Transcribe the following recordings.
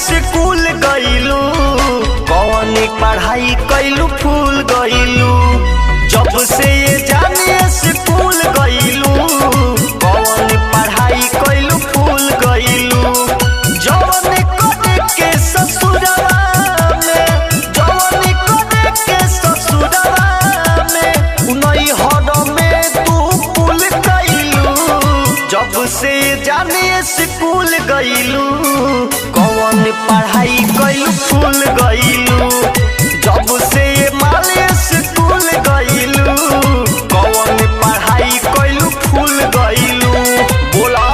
School गइलू, कौन पढ़ाई कैलू फूल गइलू। जब से ये जाने स्कूल गइलू, कौन पढ़ाई कैलू फूल गइलू। जवन करे के ससुरवा में, जवन करे के ससुरवा में, उनई हर में तू पुल गइलू। जब से जाने स्कूल गइलू, कौन पढ़ाई कैलू फूल गइलू। जब से माले स्कूल गइलू, कौन पढ़ाई कैलू फूल गइलू। बोला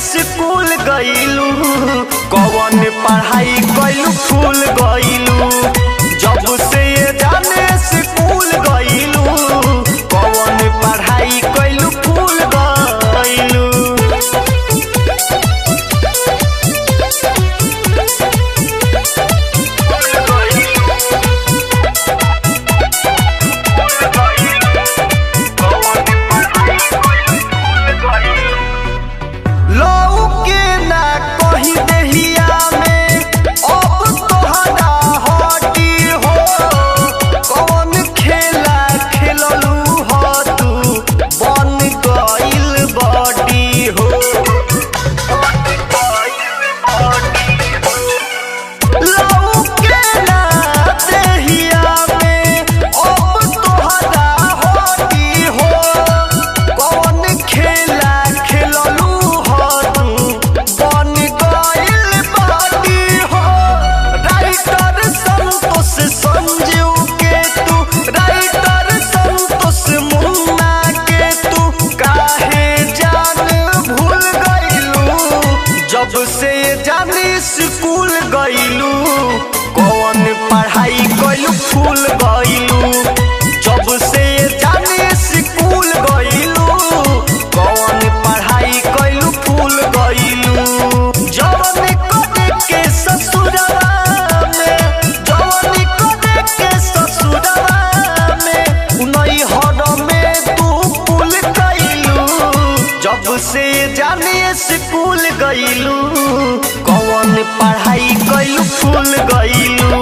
स्कूल गइलू, कौन पढ़ाई कैलू फूल गइलू। जब से ये जाने स्कूल गइलू, कौन पढ़ाई कैलू फूल गइलू। जब से जाने स्कूल गइलू, कौन पढ़ाई कैलू फूल गइलू। जब से जाने स्कूल गइलू, कौन पढ़ाई कैलू फूल गइलू। जवन करे के ससुरवा में, जवन करे के ससुरवा में, उनई हर में तू पुल गइलू। जब से जाने स्कूल गइलू, कौन पढ़ाई कैलू फूल गइलू।